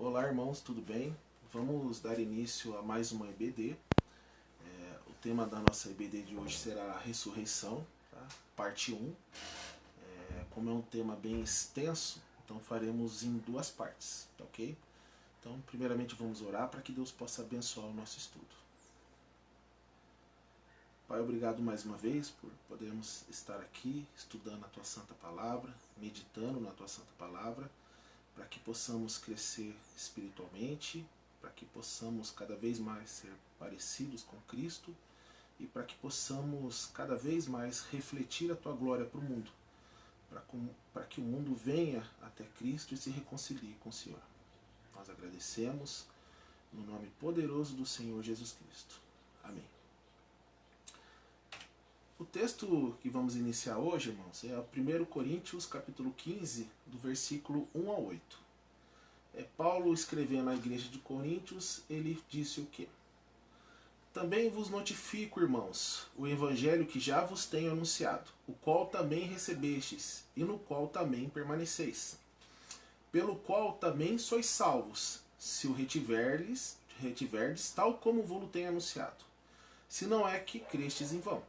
Olá, irmãos, tudo bem? Vamos dar início a mais uma EBD. O tema da nossa EBD de hoje será a ressurreição, tá? Parte 1. Como é um tema bem extenso, então faremos em duas partes, tá ok? Então, primeiramente vamos orar para que Deus possa abençoar o nosso estudo. Pai, obrigado mais uma vez por podermos estar aqui estudando a Tua Santa Palavra, meditando na Tua Santa Palavra, para que possamos crescer espiritualmente, para que possamos cada vez mais ser parecidos com Cristo e para que possamos cada vez mais refletir a Tua glória para o mundo, para que o mundo venha até Cristo e se reconcilie com o Senhor. Nós agradecemos no nome poderoso do Senhor Jesus Cristo. Amém. O texto que vamos iniciar hoje, irmãos, é 1 Coríntios capítulo 15, do versículo 1 a 8. Paulo, escrevendo à igreja de Coríntios, ele disse o quê? Também vos notifico, irmãos, o evangelho que já vos tenho anunciado, o qual também recebestes, e no qual também permaneceis, pelo qual também sois salvos, se o retiverdes, tal como vos tenho anunciado, se não é que crestes em vão.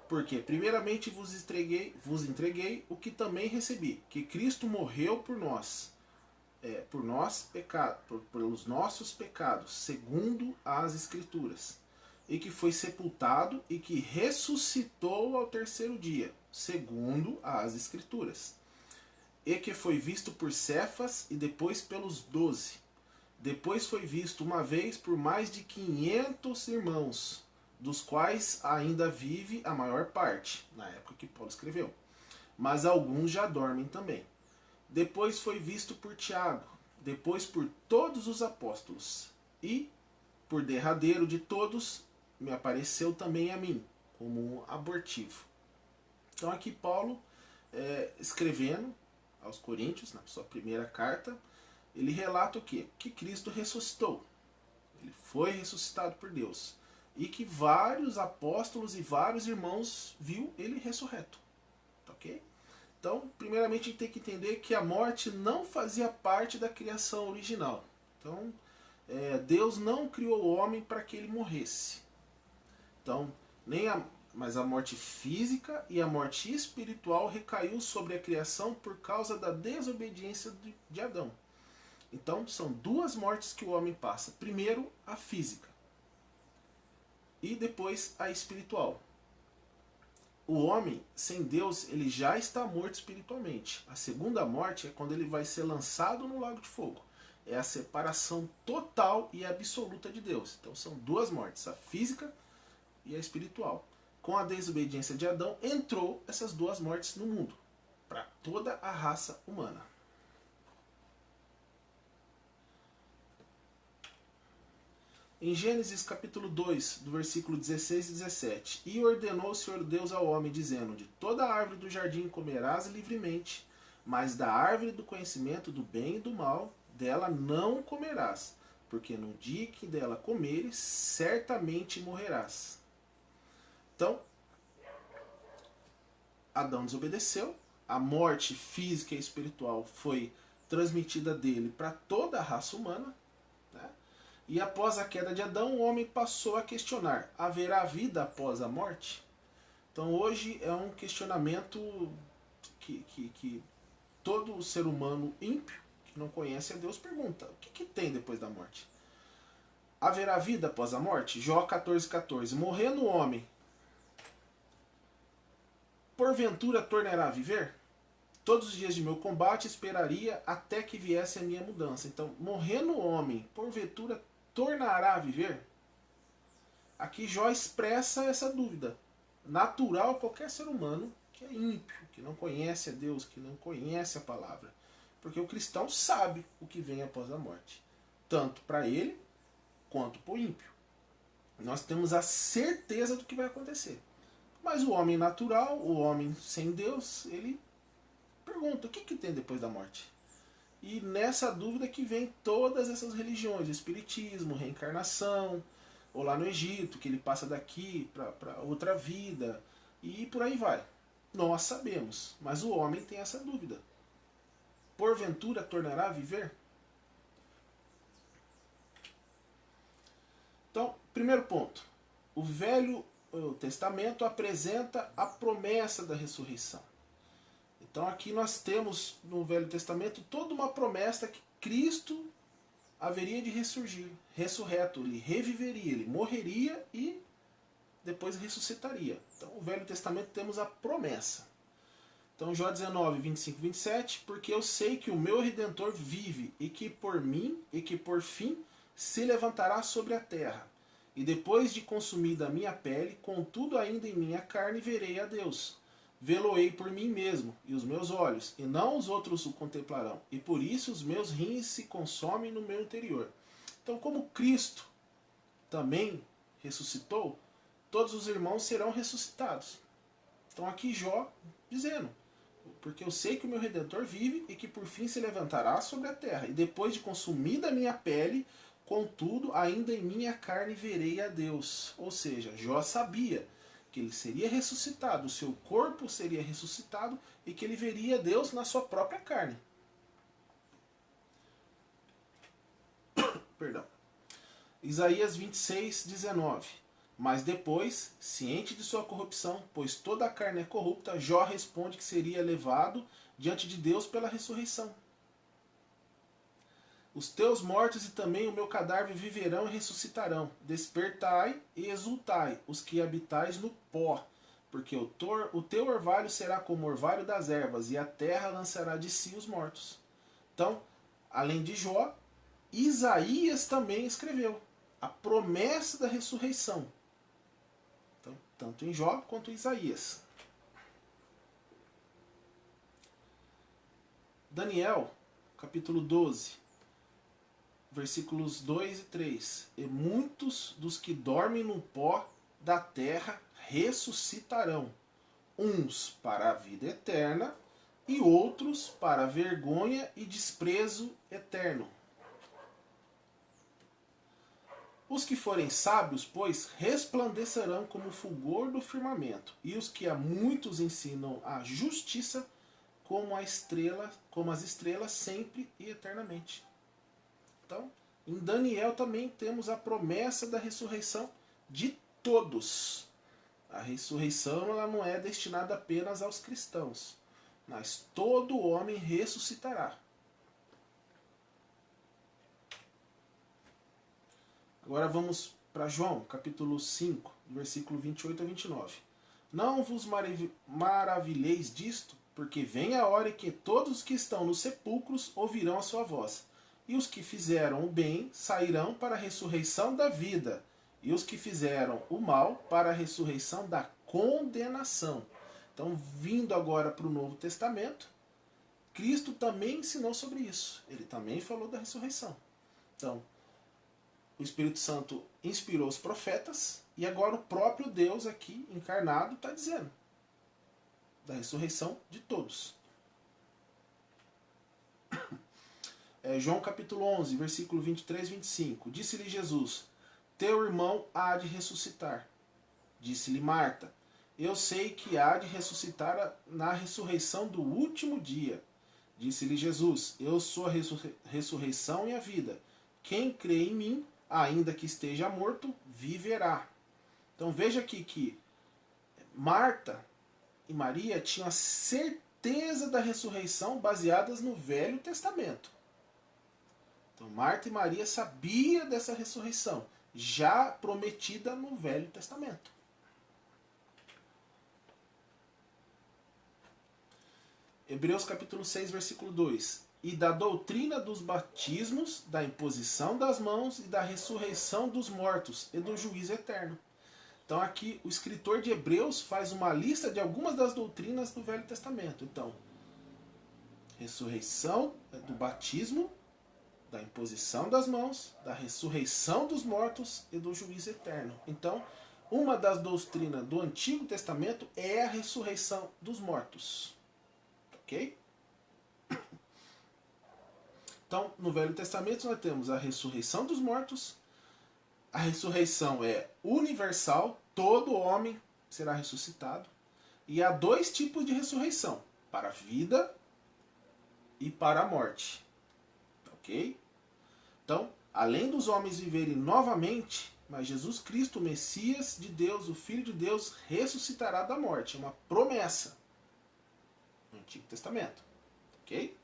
Porque primeiramente vos entreguei o que também recebi, que Cristo morreu por nós, pelos nossos pecados, segundo as Escrituras, e que foi sepultado e que ressuscitou ao terceiro dia, segundo as Escrituras, e que foi visto por Cefas e depois pelos 12. Depois foi visto uma vez por mais de 500 irmãos, dos quais ainda vive a maior parte, na época que Paulo escreveu. Mas alguns já dormem também. Depois foi visto por Tiago, depois por todos os apóstolos. E, por derradeiro de todos, me apareceu também a mim, como um abortivo. Então aqui Paulo, escrevendo aos Coríntios, na sua primeira carta, ele relata o quê? Que Cristo ressuscitou. Ele foi ressuscitado por Deus. E que vários apóstolos e vários irmãos viu ele ressurreto. Tá ok? Então, primeiramente, a gente tem que entender que a morte não fazia parte da criação original. Então, Deus não criou o homem para que ele morresse. Então, mas a morte física e a morte espiritual recaiu sobre a criação por causa da desobediência de Adão. Então, são duas mortes que o homem passa. Primeiro, a física. E depois a espiritual. O homem, sem Deus, ele já está morto espiritualmente. A segunda morte é quando ele vai ser lançado no lago de fogo. É a separação total e absoluta de Deus. Então são duas mortes, a física e a espiritual. Com a desobediência de Adão, entrou essas duas mortes no mundo, para toda a raça humana. Em Gênesis capítulo 2, do versículo 16 e 17. E ordenou o Senhor Deus ao homem, dizendo: de toda a árvore do jardim comerás livremente, mas da árvore do conhecimento do bem e do mal, dela não comerás, porque no dia que dela comeres, certamente morrerás. Então, Adão desobedeceu, a morte física e espiritual foi transmitida dele para toda a raça humana, né? E após a queda de Adão, o homem passou a questionar: haverá vida após a morte? Então hoje é um questionamento que todo ser humano ímpio, que não conhece a Deus, pergunta: o que tem depois da morte? Haverá vida após a morte? Jó 14,14. Morrendo o homem, porventura tornará a viver? Todos os dias de meu combate esperaria até que viesse a minha mudança. Então, morrendo o homem, porventura tornará a viver? Aqui Jó expressa essa dúvida natural a qualquer ser humano que é ímpio, que não conhece a Deus, que não conhece a palavra. Porque o cristão sabe o que vem após a morte, tanto para ele quanto para o ímpio. Nós temos a certeza do que vai acontecer. Mas o homem natural, o homem sem Deus, ele pergunta: o que tem depois da morte? E nessa dúvida que vem todas essas religiões, o espiritismo, reencarnação, ou lá no Egito, que ele passa daqui para outra vida, e por aí vai. Nós sabemos, mas o homem tem essa dúvida. Porventura tornará a viver? Primeiro ponto. O Velho Testamento apresenta a promessa da ressurreição. Então aqui nós temos no Velho Testamento toda uma promessa que Cristo haveria de ressurgir, ressurreto, ele reviveria, ele morreria e depois ressuscitaria. Então no Velho Testamento temos a promessa. Então Jó 19, 25 e 27, porque eu sei que o meu Redentor vive e que por mim e que por fim se levantará sobre a terra. E depois de consumida a minha pele, contudo ainda em minha carne verei a Deus. Vê-lo-ei por mim mesmo, e os meus olhos, e não os outros o contemplarão. E por isso os meus rins se consomem no meu interior. Então, como Cristo também ressuscitou, todos os irmãos serão ressuscitados. Então aqui Jó dizendo, porque eu sei que o meu Redentor vive e que por fim se levantará sobre a terra. E depois de consumida a minha pele, contudo, ainda em minha carne verei a Deus. Ou seja, Jó sabia que ele seria ressuscitado, o seu corpo seria ressuscitado e que ele veria Deus na sua própria carne. Perdão. Isaías 26, 19. Mas depois, ciente de sua corrupção, pois toda a carne é corrupta, Jó responde que seria levado diante de Deus pela ressurreição. Os teus mortos e também o meu cadáver viverão e ressuscitarão. Despertai e exultai, os que habitais no pó, porque o teu orvalho será como o orvalho das ervas, e a terra lançará de si os mortos. Então, além de Jó, Isaías também escreveu a promessa da ressurreição. Então, tanto em Jó quanto em Isaías. Daniel, capítulo 12. Versículos 2 e 3. E muitos dos que dormem no pó da terra ressuscitarão, uns para a vida eterna e outros para a vergonha e desprezo eterno. Os que forem sábios, pois, resplandecerão como o fulgor do firmamento, e os que a muitos ensinam a justiça como as estrelas sempre e eternamente. Então, em Daniel também temos a promessa da ressurreição de todos. A ressurreição ela não é destinada apenas aos cristãos, mas todo homem ressuscitará. Agora vamos para João, capítulo 5, versículo 28 a 29. Não vos maravilheis disto, porque vem a hora em que todos os que estão nos sepulcros ouvirão a sua voz. E os que fizeram o bem sairão para a ressurreição da vida, e os que fizeram o mal para a ressurreição da condenação. Então, vindo agora para o Novo Testamento, Cristo também ensinou sobre isso. Ele também falou da ressurreição. Então, o Espírito Santo inspirou os profetas, e agora o próprio Deus aqui, encarnado, está dizendo da ressurreição de todos. João capítulo 11, versículo 23 e 25. Disse-lhe Jesus, teu irmão há de ressuscitar. Disse-lhe Marta, eu sei que há de ressuscitar na ressurreição do último dia. Disse-lhe Jesus, eu sou a ressurreição e a vida. Quem crê em mim, ainda que esteja morto, viverá. Então veja aqui que Marta e Maria tinham a certeza da ressurreição baseadas no Velho Testamento. Então Marta e Maria sabiam dessa ressurreição, já prometida no Velho Testamento. Hebreus capítulo 6, versículo 2. E da doutrina dos batismos, da imposição das mãos e da ressurreição dos mortos e do juízo eterno. Então aqui o escritor de Hebreus faz uma lista de algumas das doutrinas do Velho Testamento. Então, ressurreição do batismo, da imposição das mãos, da ressurreição dos mortos e do juízo eterno. Então, uma das doutrinas do Antigo Testamento é a ressurreição dos mortos. Ok? Então, no Velho Testamento nós temos a ressurreição dos mortos. A ressurreição é universal, todo homem será ressuscitado. E há dois tipos de ressurreição, para a vida e para a morte. Ok? Então, além dos homens viverem novamente, mas Jesus Cristo, o Messias de Deus, o Filho de Deus, ressuscitará da morte. É uma promessa no Antigo Testamento. Ok?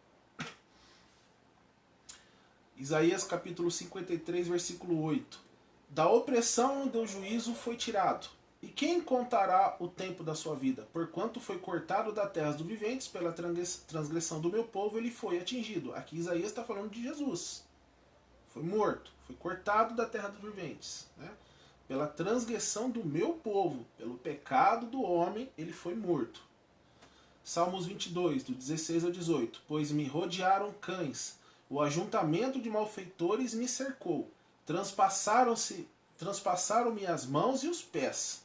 Isaías capítulo 53, versículo 8. Da opressão do juízo foi tirado. E quem contará o tempo da sua vida? Porquanto foi cortado da terra dos viventes, pela transgressão do meu povo, ele foi atingido. Aqui Isaías está falando de Jesus. Foi morto, foi cortado da terra dos viventes. Né? Pela transgressão do meu povo, pelo pecado do homem, ele foi morto. Salmos 22, do 16 ao 18. Pois me rodearam cães, o ajuntamento de malfeitores me cercou. Transpassaram-me as mãos e os pés.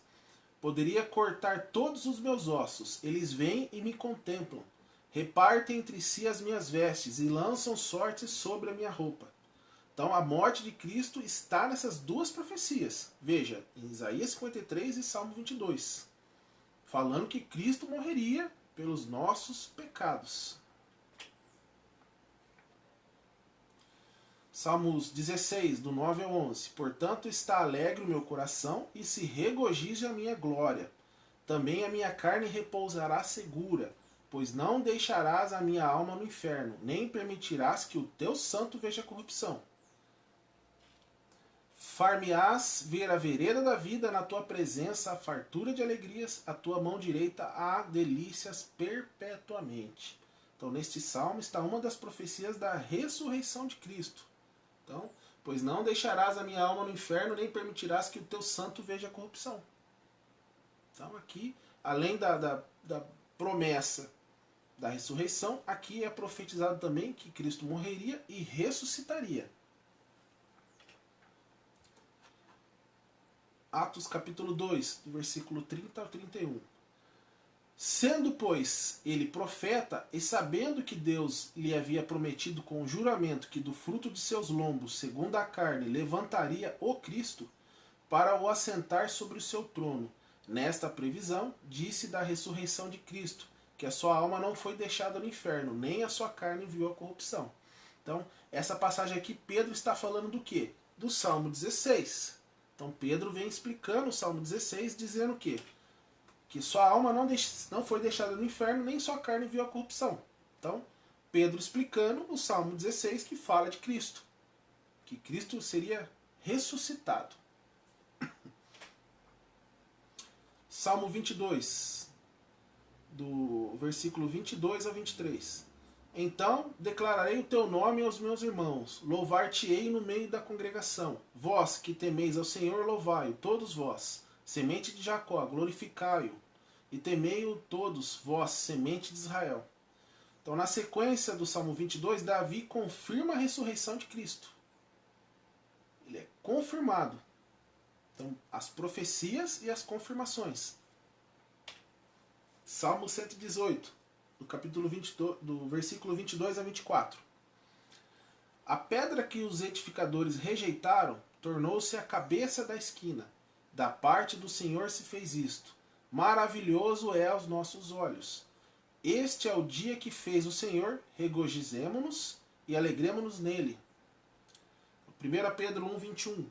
Poderia cortar todos os meus ossos. Eles vêm e me contemplam. Repartem entre si as minhas vestes e lançam sorte sobre a minha roupa. Então a morte de Cristo está nessas duas profecias. Veja, em Isaías 53 e Salmo 22. Falando que Cristo morreria pelos nossos pecados. Salmos 16, do 9 ao 11. Portanto está alegre o meu coração e se regozija a minha glória. Também a minha carne repousará segura, pois não deixarás a minha alma no inferno, nem permitirás que o teu santo veja corrupção. Far-me-ás ver a vereda da vida, na tua presença a fartura de alegrias, a tua mão direita há delícias perpetuamente. Então neste salmo está uma das profecias da ressurreição de Cristo. Então, pois não deixarás a minha alma no inferno, nem permitirás que o teu santo veja a corrupção. Então aqui, além da promessa da ressurreição, aqui é profetizado também que Cristo morreria e ressuscitaria. Atos capítulo 2, do versículo 30 ao 31. Sendo, pois, ele profeta, e sabendo que Deus lhe havia prometido com juramento que do fruto de seus lombos, segundo a carne, levantaria o Cristo, para o assentar sobre o seu trono, nesta previsão, disse da ressurreição de Cristo, que a sua alma não foi deixada no inferno, nem a sua carne viu a corrupção. Então, essa passagem aqui, Pedro está falando do quê? Do Salmo 16. Então, Pedro vem explicando o Salmo 16, dizendo o quê? Que sua alma não foi deixada no inferno, nem sua carne viu a corrupção. Então, Pedro explicando o Salmo 16, que fala de Cristo. Que Cristo seria ressuscitado. Salmo 22, do versículo 22 a 23. Então declararei o teu nome aos meus irmãos, louvar-te-ei no meio da congregação. Vós que temeis ao Senhor, louvai-o, todos vós, semente de Jacó, glorificai-o, e temei-o todos vós, semente de Israel. Então, na sequência do Salmo 22, Davi confirma a ressurreição de Cristo. Ele é confirmado. Então, as profecias e as confirmações. Salmo 118, do capítulo 22, do versículo 22 a 24. A pedra que os edificadores rejeitaram tornou-se a cabeça da esquina. Da parte do Senhor se fez isto. Maravilhoso é aos nossos olhos. Este é o dia que fez o Senhor, regozijemo-nos e alegremo-nos nele. 1 Pedro 1, 21.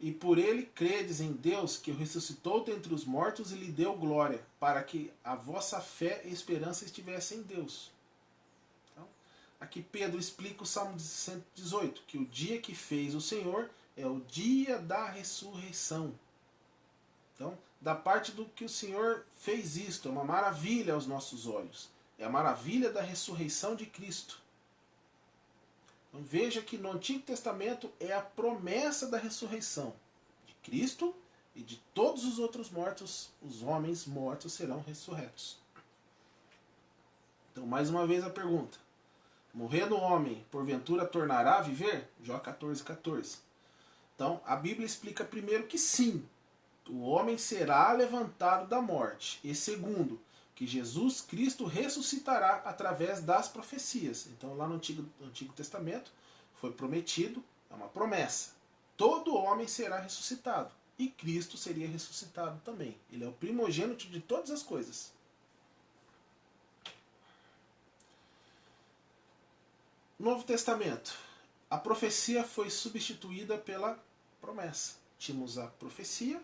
E por ele credes em Deus, que o ressuscitou dentre os mortos e lhe deu glória, para que a vossa fé e esperança estivessem em Deus. Então, aqui Pedro explica o Salmo 118, que o dia que fez o Senhor é o dia da ressurreição. Então, da parte do que o Senhor fez isto, é uma maravilha aos nossos olhos. É a maravilha da ressurreição de Cristo. Então, veja que no Antigo Testamento é a promessa da ressurreição de Cristo e de todos os outros mortos, os homens mortos serão ressurretos. Então, mais uma vez a pergunta. Morrendo o homem, porventura tornará a viver? Jó 14, 14. Então, a Bíblia explica primeiro que sim, o homem será levantado da morte. E segundo, que Jesus Cristo ressuscitará através das profecias. Então lá no Antigo Testamento foi prometido, é uma promessa. Todo homem será ressuscitado. E Cristo seria ressuscitado também. Ele é o primogênito de todas as coisas. Novo Testamento. A profecia foi substituída pela promessa. tínhamos a profecia,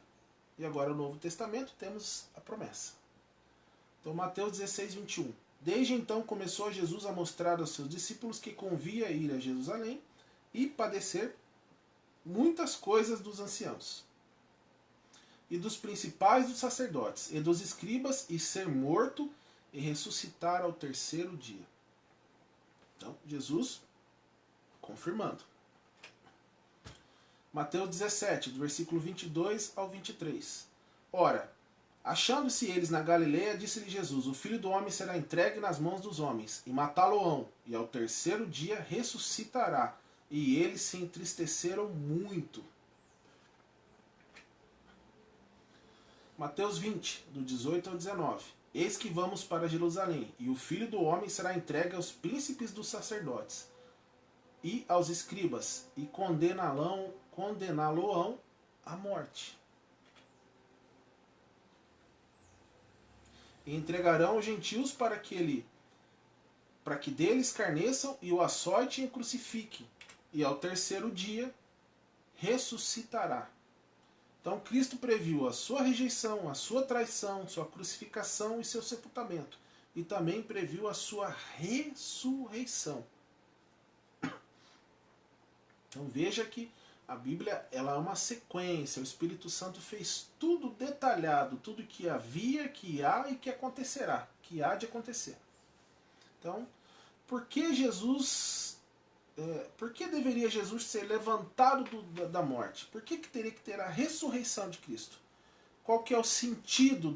e agora no Novo Testamento temos a promessa. Então, Mateus 16, 21. Desde então começou Jesus a mostrar aos seus discípulos que convia ir a Jerusalém e padecer muitas coisas dos anciãos, e dos principais dos sacerdotes, e dos escribas, e ser morto e ressuscitar ao terceiro dia. Então, Jesus confirmando. Mateus 17, do versículo 22 ao 23. Ora, achando-se eles na Galileia, disse-lhe Jesus: o Filho do Homem será entregue nas mãos dos homens, e matá-lo-ão, e ao terceiro dia ressuscitará. E eles se entristeceram muito. Mateus 20, do 18 ao 19. Eis que vamos para Jerusalém, e o Filho do Homem será entregue aos príncipes dos sacerdotes e aos escribas, e condená-lo-ão à morte. E entregarão os gentios para que dele escarneçam e o açoitem e o crucifiquem, e ao terceiro dia ressuscitará. Então Cristo previu a sua rejeição, a sua traição, sua crucificação e seu sepultamento. E também previu a sua ressurreição. Então veja que a Bíblia ela é uma sequência. O Espírito Santo fez tudo detalhado, tudo que havia, que há e que acontecerá, que há de acontecer. Então, por que deveria Jesus ser levantado da morte? Por que teria que ter a ressurreição de Cristo? Qual que é o sentido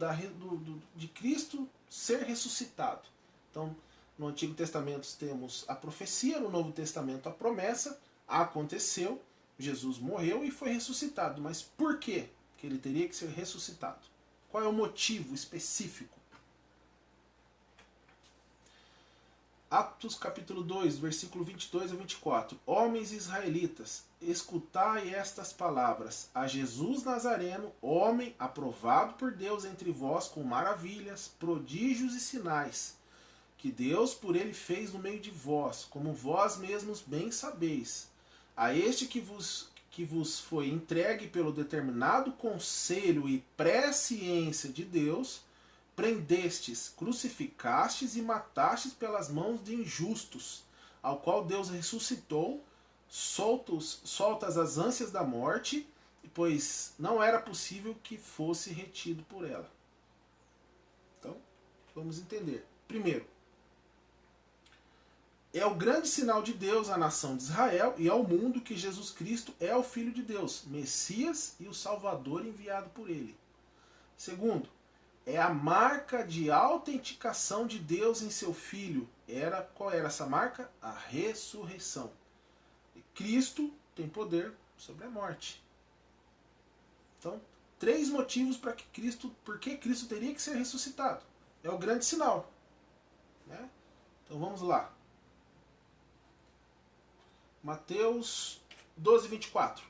de Cristo ser ressuscitado? Então, no Antigo Testamento temos a profecia, no Novo Testamento a promessa. Aconteceu, Jesus morreu e foi ressuscitado. Mas por que ele teria que ser ressuscitado? Qual é o motivo específico? Atos capítulo 2, versículo 22 a 24. Homens israelitas, escutai estas palavras. A Jesus Nazareno, homem aprovado por Deus entre vós com maravilhas, prodígios e sinais, que Deus por ele fez no meio de vós, como vós mesmos bem sabeis. A este que vos foi entregue pelo determinado conselho e presciência de Deus, prendestes, crucificastes e matastes pelas mãos de injustos, ao qual Deus ressuscitou, soltas as ânsias da morte, pois não era possível que fosse retido por ela. Então, vamos entender. Primeiro, é o grande sinal de Deus à nação de Israel e ao mundo que Jesus Cristo é o Filho de Deus, Messias e o Salvador enviado por ele. Segundo, é a marca de autenticação de Deus em seu Filho. Qual era essa marca? A ressurreição. E Cristo tem poder sobre a morte. Então, 3 motivos por que Cristo teria que ser ressuscitado. É o grande sinal. Né? Então vamos lá. Mateus 12, 24.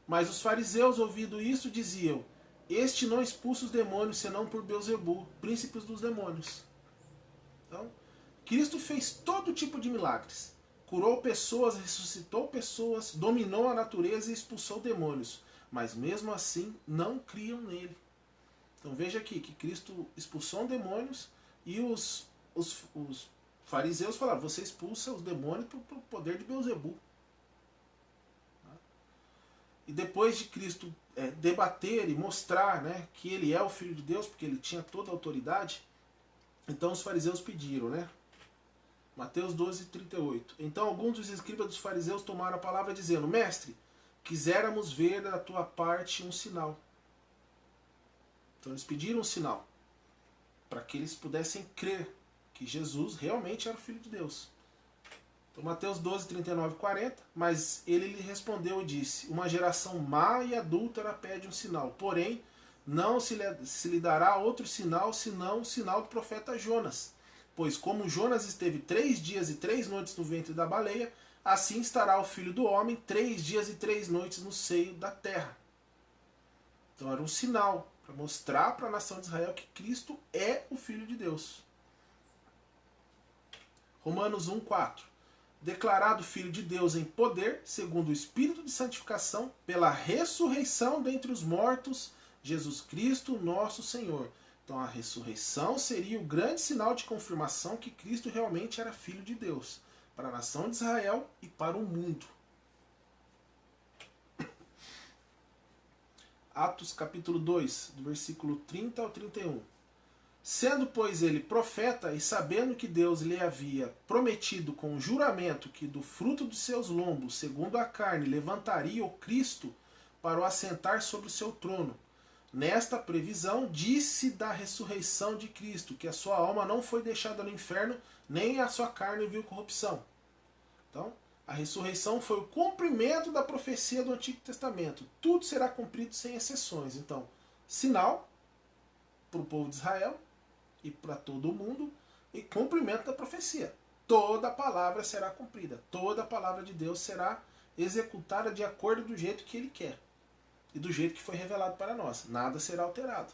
Mas os fariseus, ouvindo isso, diziam: este não expulsa os demônios, senão por Beelzebul, príncipes dos demônios. Então, Cristo fez todo tipo de milagres. Curou pessoas, ressuscitou pessoas, dominou a natureza e expulsou demônios. Mas mesmo assim, não criam nele. Então veja aqui que Cristo expulsou demônios e os fariseus falaram: você expulsa os demônios pelo poder de Beelzebul. E depois de Cristo debater e mostrar, né, que ele é o Filho de Deus, porque ele tinha toda a autoridade, então os fariseus pediram, né? Mateus 12, 38. Então alguns dos escribas dos fariseus tomaram a palavra dizendo: mestre, quiséramos ver da tua parte um sinal. Então eles pediram um sinal, para que eles pudessem crer que Jesus realmente era o Filho de Deus. Então, Mateus 12, 39 e 40. Mas ele lhe respondeu e disse: uma geração má e adúltera pede um sinal, porém não se lhe dará outro sinal, senão o sinal do profeta Jonas. Pois como Jonas esteve 3 dias e 3 noites no ventre da baleia, assim estará o Filho do Homem 3 dias e 3 noites no seio da terra. Então era um sinal para mostrar para a nação de Israel que Cristo é o Filho de Deus. Romanos 1, 4. declarado Filho de Deus em poder, segundo o Espírito de santificação, pela ressurreição dentre os mortos, Jesus Cristo, nosso Senhor. Então a ressurreição seria o grande sinal de confirmação que Cristo realmente era Filho de Deus, para a nação de Israel e para o mundo. Atos capítulo 2, do versículo 30 ao 31. Sendo, pois, ele profeta, e sabendo que Deus lhe havia prometido com juramento que do fruto de seus lombos, segundo a carne, levantaria o Cristo para o assentar sobre o seu trono. Nesta previsão, disse da ressurreição de Cristo, que a sua alma não foi deixada no inferno, nem a sua carne viu corrupção. Então, a ressurreição foi o cumprimento da profecia do Antigo Testamento. Tudo será cumprido sem exceções. Então, sinal para o povo de Israel e para todo o mundo, e cumprimento da profecia. Toda a palavra será cumprida. Toda a palavra de Deus será executada de acordo do jeito que Ele quer. E do jeito que foi revelado para nós. Nada será alterado.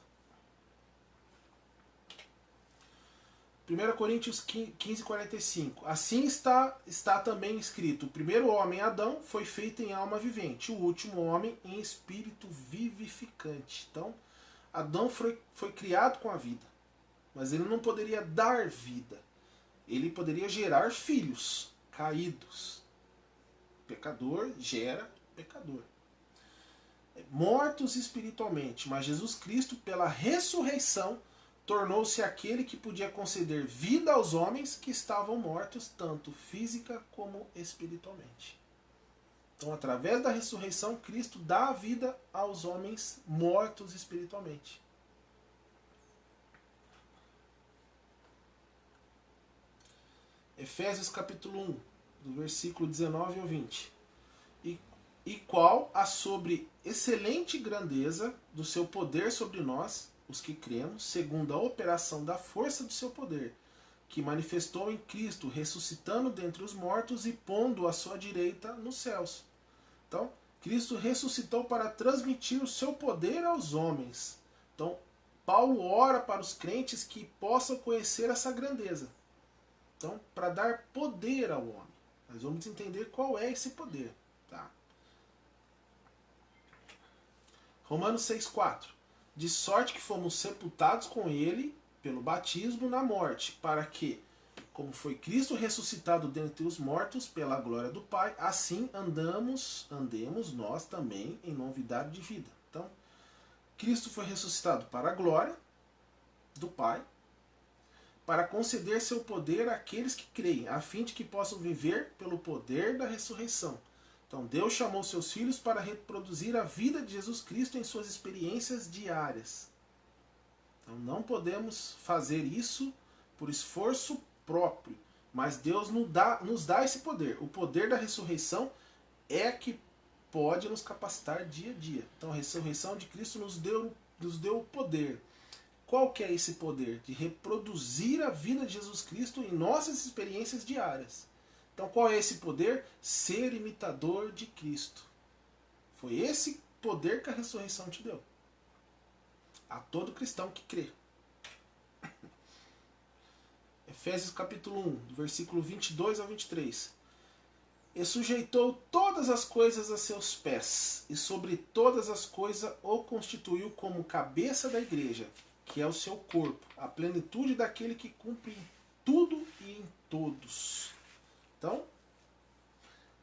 1 Coríntios 15:45. Assim está também escrito: o primeiro homem, Adão, foi feito em alma vivente, o último homem em espírito vivificante. Então, Adão foi criado com a vida, mas ele não poderia dar vida. Ele poderia gerar filhos caídos. Pecador gera pecador. Mortos espiritualmente, mas Jesus Cristo, pela ressurreição, tornou-se aquele que podia conceder vida aos homens que estavam mortos, tanto física como espiritualmente. Então, através da ressurreição, Cristo dá a vida aos homens mortos espiritualmente. Efésios capítulo 1, do versículo 19 ao 20. E qual a sobre excelente grandeza do seu poder sobre nós, os que cremos, segundo a operação da força do seu poder, que manifestou em Cristo, ressuscitando dentre os mortos e pondo à sua direita nos céus. Então, Cristo ressuscitou para transmitir o seu poder aos homens. Então, Paulo ora para os crentes que possam conhecer essa grandeza. Então, para dar poder ao homem. Nós vamos entender qual é esse poder. Tá? Romanos 6,4. De sorte que fomos sepultados com ele pelo batismo na morte, para que, como foi Cristo ressuscitado dentre os mortos pela glória do Pai, assim andemos nós também em novidade de vida. Então, Cristo foi ressuscitado para a glória do Pai, para conceder seu poder àqueles que creem, a fim de que possam viver pelo poder da ressurreição. Então, Deus chamou seus filhos para reproduzir a vida de Jesus Cristo em suas experiências diárias. Então, não podemos fazer isso por esforço próprio, mas Deus nos dá esse poder. O poder da ressurreição é que pode nos capacitar dia a dia. Então, a ressurreição de Cristo nos deu o poder. Qual que é esse poder? De reproduzir a vida de Jesus Cristo em nossas experiências diárias. Então, qual é esse poder? Ser imitador de Cristo. Foi esse poder que a ressurreição te deu. A todo cristão que crê. Efésios capítulo 1, do versículo 22 ao 23. E sujeitou todas as coisas a seus pés, e sobre todas as coisas o constituiu como cabeça da igreja, que é o seu corpo, a plenitude daquele que cumpre em tudo e em todos. Então,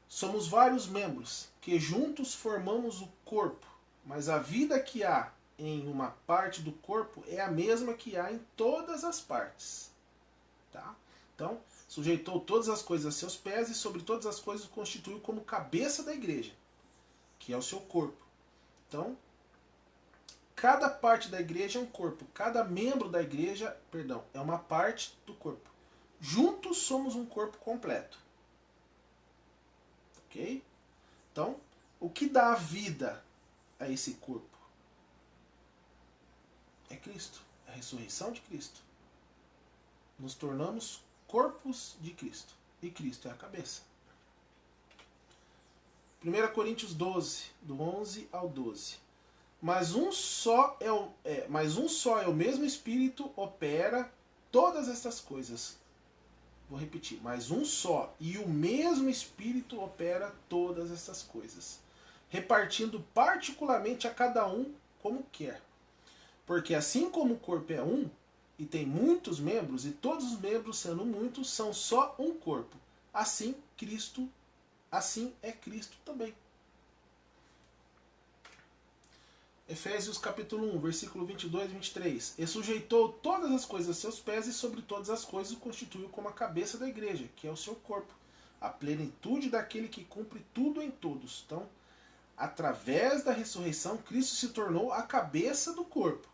somos vários membros que juntos formamos o corpo, mas a vida que há em uma parte do corpo é a mesma que há em todas as partes. Tá? Então, sujeitou todas as coisas a seus pés e sobre todas as coisas o constituiu como cabeça da igreja, que é o seu corpo. Então, cada parte da igreja é um corpo, cada membro da igreja, é uma parte do corpo. Juntos somos um corpo completo. Ok? Então, o que dá vida a esse corpo? É Cristo, a ressurreição de Cristo. Nos tornamos corpos de Cristo. E Cristo é a cabeça. 1 Coríntios 12, do 11 ao 12. Mas um só é o mesmo Espírito opera todas estas coisas. Vou repetir, mas um só, e o mesmo Espírito opera todas essas coisas, repartindo particularmente a cada um como quer. Porque assim como o corpo é um, e tem muitos membros, e todos os membros sendo muitos, são só um corpo. Assim é Cristo também. Efésios capítulo 1, versículo 22 e 23. E sujeitou todas as coisas a seus pés, e sobre todas as coisas o constituiu como a cabeça da igreja, que é o seu corpo, a plenitude daquele que cumpre tudo em todos. Então, através da ressurreição, Cristo se tornou a cabeça do corpo.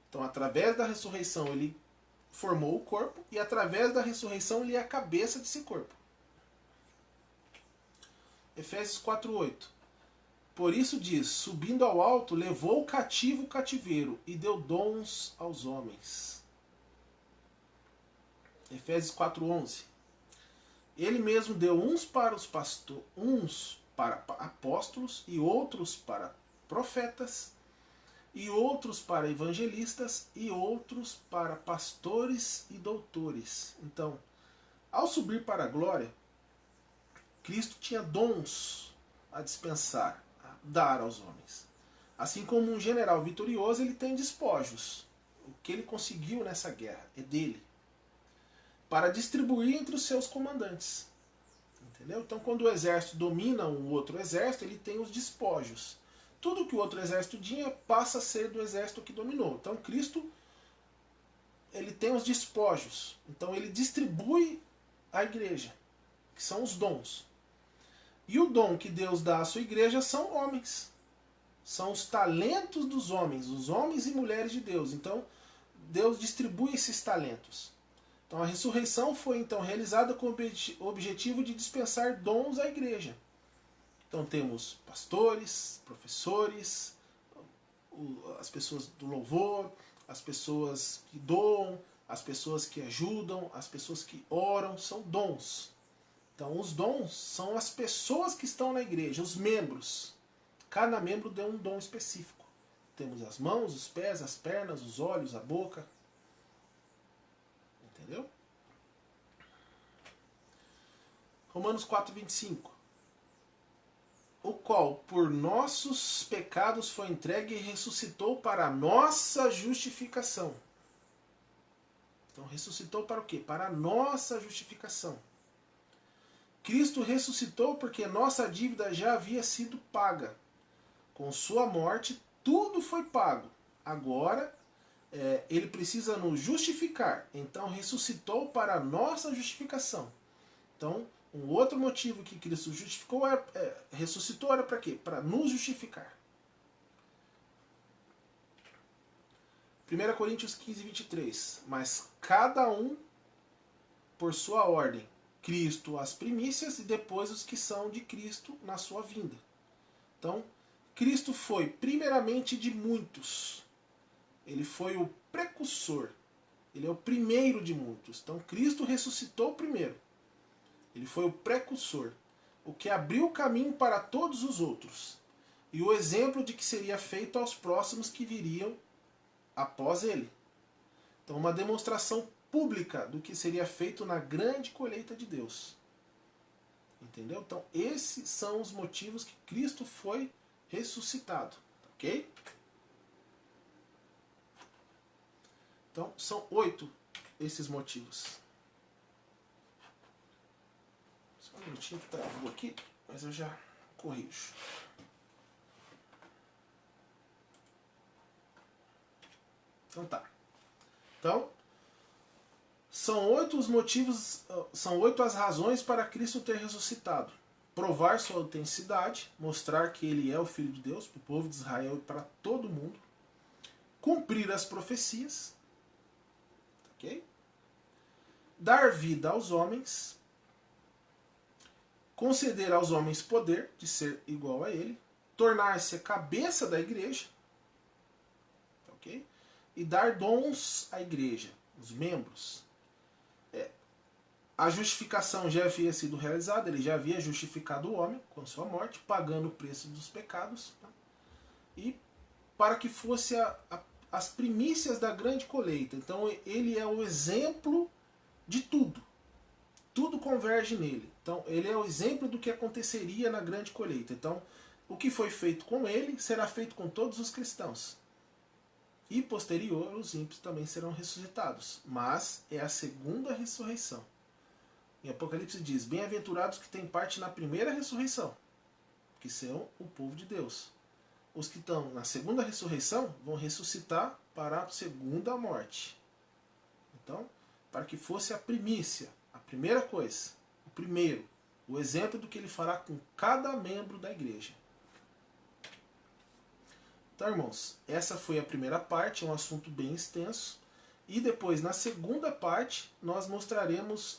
Então, através da ressurreição, ele formou o corpo, e através da ressurreição, ele é a cabeça desse corpo. Efésios 4:8. Por isso diz, subindo ao alto, levou cativo o cativeiro e deu dons aos homens. Efésios 4:11. Ele mesmo deu uns para apóstolos, e outros para profetas, e outros para evangelistas, e outros para pastores e doutores. Então, ao subir para a glória, Cristo tinha dons a dispensar, a dar aos homens. Assim como um general vitorioso, ele tem despojos. O que ele conseguiu nessa guerra é dele, para distribuir entre os seus comandantes. Entendeu? Então, quando o exército domina um outro exército, ele tem os despojos. Tudo que o outro exército tinha passa a ser do exército que dominou. Então, Cristo, ele tem os despojos. Então, ele distribui a igreja, que são os dons. E o dom que Deus dá à sua igreja são homens. São os talentos dos homens, os homens e mulheres de Deus. Então, Deus distribui esses talentos. Então, a ressurreição foi então realizada com o objetivo de dispensar dons à igreja. Então, temos pastores, professores, as pessoas do louvor, as pessoas que doam, as pessoas que ajudam, as pessoas que oram, são dons. Então, os dons são as pessoas que estão na igreja, os membros. Cada membro deu um dom específico. Temos as mãos, os pés, as pernas, os olhos, a boca. Entendeu? Romanos 4:25. O qual, por nossos pecados, foi entregue e ressuscitou para a nossa justificação. Então, ressuscitou para o quê? Para a nossa justificação. Cristo ressuscitou porque nossa dívida já havia sido paga. Com sua morte, tudo foi pago. Agora, ele precisa nos justificar. Então, ressuscitou para a nossa justificação. Então, um outro motivo que Cristo ressuscitou era para quê? Para nos justificar. 1 Coríntios 15:23. Mas cada um por sua ordem. Cristo as primícias e depois os que são de Cristo na sua vinda. Então, Cristo foi primeiramente de muitos. Ele foi o precursor. Ele é o primeiro de muitos. Então, Cristo ressuscitou primeiro. Ele foi o precursor, o que abriu o caminho para todos os outros. E o exemplo de que seria feito aos próximos que viriam após ele. Então, uma demonstração pública do que seria feito na grande colheita de Deus. Entendeu? Então, esses são os motivos que Cristo foi ressuscitado. Ok? Então, são 8 esses motivos. Só um minutinho que travou aqui, mas eu já corrijo. Então tá. Então, são 8 os motivos, são 8 as razões para Cristo ter ressuscitado. Provar sua autenticidade, mostrar que ele é o Filho de Deus para o povo de Israel e para todo mundo. Cumprir as profecias. Ok? Dar vida aos homens. Conceder aos homens poder de ser igual a ele. Tornar-se a cabeça da igreja. Ok? E dar dons à igreja, os membros. A justificação já havia sido realizada, ele já havia justificado o homem com sua morte, pagando o preço dos pecados, tá? E para que fosse as primícias da grande colheita. Então ele é o exemplo de tudo. tudo converge nele. Então, ele é o exemplo do que aconteceria na grande colheita. Então, o que foi feito com ele será feito com todos os cristãos. E posterior, os ímpios também serão ressuscitados. Mas é a segunda ressurreição. Em Apocalipse diz: bem-aventurados que têm parte na primeira ressurreição, que são o povo de Deus. Os que estão na segunda ressurreição vão ressuscitar para a segunda morte. Então, para que fosse a primícia, a primeira coisa, o primeiro, o exemplo do que ele fará com cada membro da igreja. Então, irmãos, essa foi a primeira parte, é um assunto bem extenso. E depois, na segunda parte, nós mostraremos,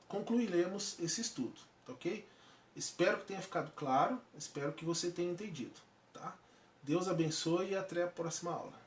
concluiremos esse estudo, tá ok? Espero que tenha ficado claro, espero que você tenha entendido, tá? Deus abençoe e até a próxima aula.